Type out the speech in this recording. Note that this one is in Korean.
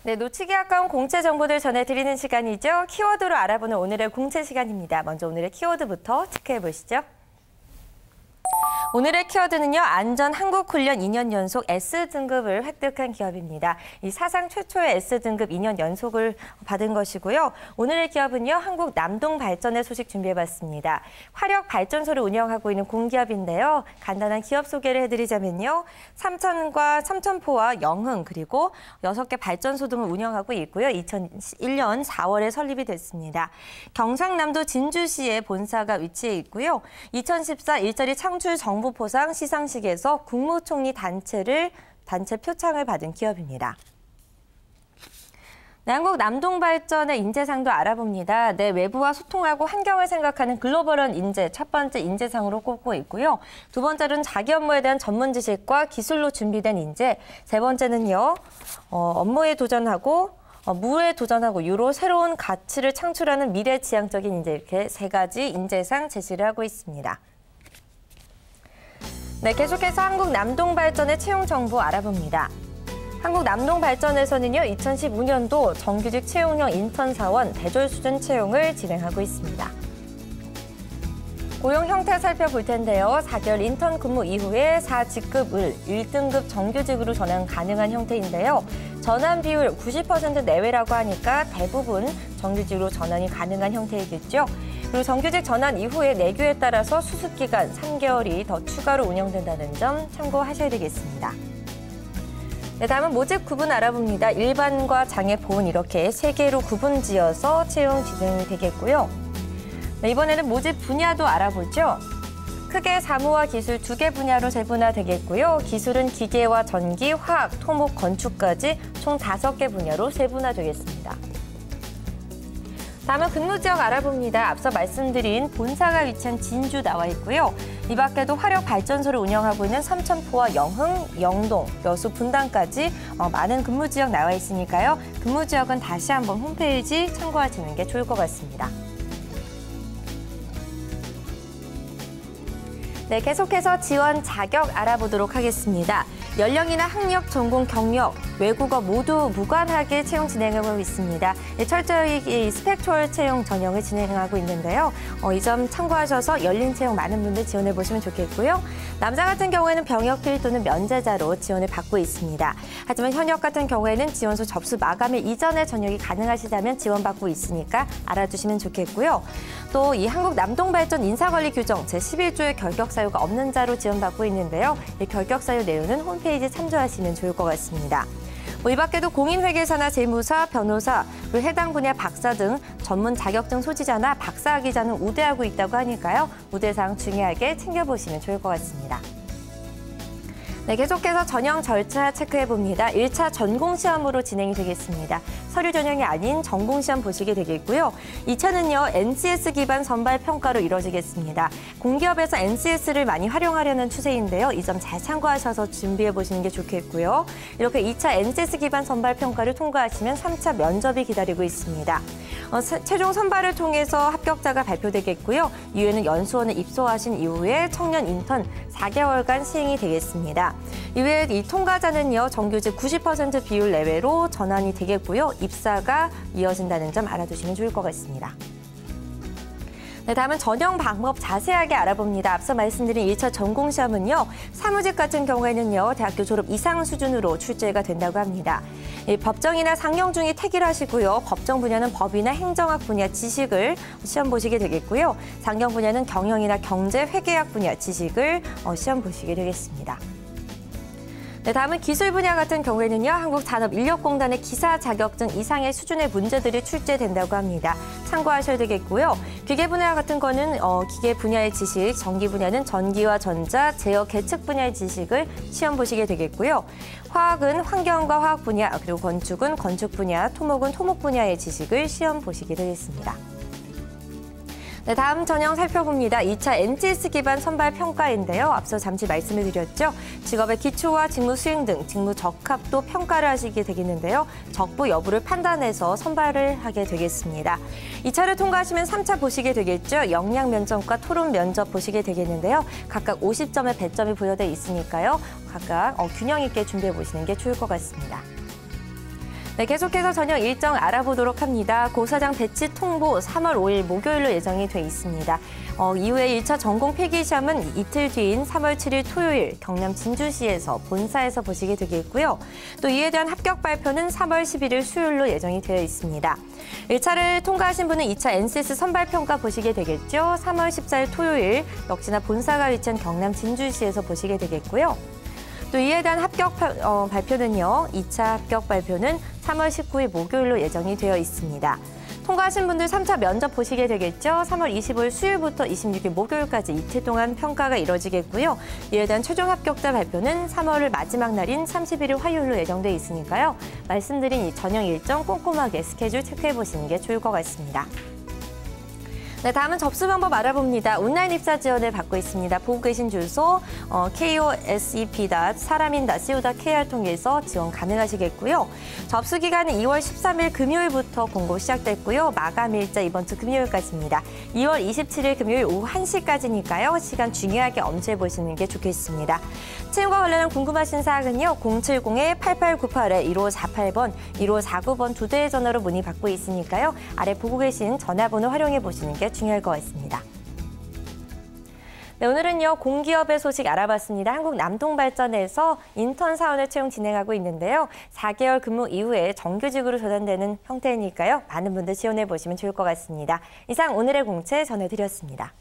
네, 놓치기 아까운 공채 정보들 전해드리는 시간이죠. 키워드로 알아보는 오늘의 공채 시간입니다. 먼저 오늘의 키워드부터 체크해 보시죠. 오늘의 키워드는요, 안전 한국훈련 2년 연속 S등급을 획득한 기업입니다. 이 사상 최초의 S등급 2년 연속을 받은 것이고요. 오늘의 기업은요, 한국 남동발전의 소식 준비해봤습니다. 화력 발전소를 운영하고 있는 공기업인데요. 간단한 기업 소개를 해드리자면요. 삼천과 삼천포와 영흥 그리고 6개 발전소 등을 운영하고 있고요. 2001년 4월에 설립이 됐습니다. 경상남도 진주시에 본사가 위치해 있고요. 2014 일자리 창출 정부포상 시상식에서 국무총리 단체 표창을 받은 기업입니다. 네, 한국 남동발전의 인재상도 알아봅니다. 네, 외부와 소통하고 환경을 생각하는 글로벌한 인재, 첫 번째 인재상으로 꼽고 있고요. 두 번째는 자기 업무에 대한 전문 지식과 기술로 준비된 인재, 세 번째는요, 업무에 도전하고 무에 도전하고 유로 새로운 가치를 창출하는 미래지향적인 인재, 이렇게 세 가지 인재상 제시를 하고 있습니다. 네, 계속해서 한국 남동발전의 채용 정보 알아봅니다. 한국 남동발전에서는요, 2015년도 정규직 채용형 인턴 사원 대졸 수준 채용을 진행하고 있습니다. 고용 형태 살펴볼 텐데요. 4개월 인턴 근무 이후에 4직급을 1등급 정규직으로 전환 가능한 형태인데요. 전환 비율 90% 내외라고 하니까 대부분 정규직으로 전환이 가능한 형태이겠죠. 그리고 정규직 전환 이후에 내규에 따라서 수습기간 3개월이 더 추가로 운영된다는 점 참고하셔야 되겠습니다. 네, 다음은 모집 구분 알아봅니다. 일반과 장애 보훈 이렇게 3개로 구분 지어서 채용 진행이 되겠고요. 네, 이번에는 모집 분야도 알아보죠. 크게 사무와 기술 2개 분야로 재분화되겠고요. 기술은 기계와 전기, 화학, 토목, 건축까지 총 5개 분야로 재분화되겠습니다. 다음은 근무 지역 알아봅니다. 앞서 말씀드린 본사가 위치한 진주 나와 있고요. 이 밖에도 화력 발전소를 운영하고 있는 삼천포와 영흥, 영동, 여수, 분당까지 많은 근무 지역 나와 있으니까요. 근무 지역은 다시 한번 홈페이지 참고하시는 게 좋을 것 같습니다. 네, 계속해서 지원 자격 알아보도록 하겠습니다. 연령이나 학력, 전공, 경력, 외국어 모두 무관하게 채용 진행하고 있습니다. 철저히 스펙추얼 채용 전형을 진행하고 있는데요. 이 점 참고하셔서 열린 채용 많은 분들 지원해 보시면 좋겠고요. 남자 같은 경우에는 병역필 또는 면제자로 지원을 받고 있습니다. 하지만 현역 같은 경우에는 지원서 접수 마감일 이전에 전역이 가능하시다면 지원받고 있으니까 알아두시면 좋겠고요. 또 이 한국 남동발전 인사관리 규정 제11조의 결격 사유가 없는 자로 지원받고 있는데요. 이 결격 사유 내용은 홈페이지 참조하시면 좋을 것 같습니다. 이 밖에도 공인회계사나 재무사, 변호사, 그리고 해당 분야 박사 등 전문 자격증 소지자나 박사학위자는 우대하고 있다고 하니까요. 우대사항 중요하게 챙겨보시면 좋을 것 같습니다. 네, 계속해서 전형 절차 체크해봅니다. 1차 전공시험으로 진행이 되겠습니다. 서류 전형이 아닌 전공시험 보시게 되겠고요. 2차는요, NCS 기반 선발평가로 이루어지겠습니다. 공기업에서 NCS를 많이 활용하려는 추세인데요. 이 점 잘 참고하셔서 준비해보시는 게 좋겠고요. 이렇게 2차 NCS 기반 선발평가를 통과하시면 3차 면접이 기다리고 있습니다. 최종 선발을 통해서 합격자가 발표되겠고요. 이후에는 연수원에 입소하신 이후에 청년 인턴 4개월간 시행이 되겠습니다. 이외에 이 통과자는요, 정규직 90% 비율 내외로 전환이 되겠고요. 입사가 이어진다는 점 알아두시면 좋을 것 같습니다. 네, 다음은 전형 방법 자세하게 알아봅니다. 앞서 말씀드린 1차 전공시험은요, 사무직 같은 경우에는요, 대학교 졸업 이상 수준으로 출제가 된다고 합니다. 법정이나 상영 중에 택일하시고요. 법정 분야는 법이나 행정학 분야 지식을 시험 보시게 되겠고요. 상영 분야는 경영이나 경제, 회계학 분야 지식을 시험 보시게 되겠습니다. 네, 다음은 기술 분야 같은 경우에는요, 한국산업인력공단의 기사 자격증 이상의 수준의 문제들이 출제된다고 합니다. 참고하셔야 되겠고요. 기계 분야 같은 거는 기계 분야의 지식, 전기 분야는 전기와 전자, 제어, 계측 분야의 지식을 시험 보시게 되겠고요. 화학은 환경과 화학 분야, 그리고 건축은 건축 분야, 토목은 토목 분야의 지식을 시험 보시게 되겠습니다. 네, 다음 전형 살펴봅니다. 2차 NCS 기반 선발 평가인데요. 앞서 잠시 말씀을 드렸죠. 직업의 기초와 직무 수행 등 직무 적합도 평가를 하시게 되겠는데요. 적부 여부를 판단해서 선발을 하게 되겠습니다. 2차를 통과하시면 3차 보시게 되겠죠. 역량 면접과 토론 면접 보시게 되겠는데요. 각각 50점의 배점이 부여돼 있으니까요. 각각 균형 있게 준비해 보시는 게 좋을 것 같습니다. 네, 계속해서 저녁 일정 알아보도록 합니다. 고사장 배치 통보 3월 5일 목요일로 예정이 돼 있습니다. 이후에 1차 전공 필기시험은 이틀 뒤인 3월 7일 토요일 경남 진주시에서 본사에서 보시게 되겠고요. 또 이에 대한 합격 발표는 3월 11일 수요일로 예정이 되어 있습니다. 1차를 통과하신 분은 2차 NCS 선발평가 보시게 되겠죠. 3월 14일 토요일 역시나 본사가 위치한 경남 진주시에서 보시게 되겠고요. 또 이에 대한 합격 발표는요. 2차 합격 발표는 3월 19일 목요일로 예정이 되어 있습니다. 통과하신 분들 3차 면접 보시게 되겠죠. 3월 25일 수요일부터 26일 목요일까지 이틀 동안 평가가 이뤄지겠고요. 이에 대한 최종 합격자 발표는 3월을 마지막 날인 31일 화요일로 예정돼 있으니까요. 말씀드린 이 전형 일정 꼼꼼하게 스케줄 체크해 보시는 게 좋을 것 같습니다. 네, 다음은 접수 방법 알아봅니다. 온라인 입사 지원을 받고 있습니다. 보고 계신 주소 kosep.사람인.co.kr 통해서 지원 가능하시겠고요. 접수 기간은 2월 13일 금요일부터 공고 시작됐고요. 마감 일자 이번 주 금요일까지입니다. 2월 27일 금요일 오후 1시까지니까요. 시간 중요하게 엄수해 보시는 게 좋겠습니다. 채용과 관련한 궁금하신 사항은요. 070-8898-1548번, 1549번 두 대의 전화로 문의 받고 있으니까요. 아래 보고 계신 전화번호 활용해 보시는 게 중요할 것 같습니다. 네, 오늘은요 공기업의 소식 알아봤습니다. 한국남동발전에서 인턴 사원을 채용 진행하고 있는데요. 4개월 근무 이후에 정규직으로 전환되는 형태니까요. 많은 분들 지원해 보시면 좋을 것 같습니다. 이상 오늘의 공채 전해드렸습니다.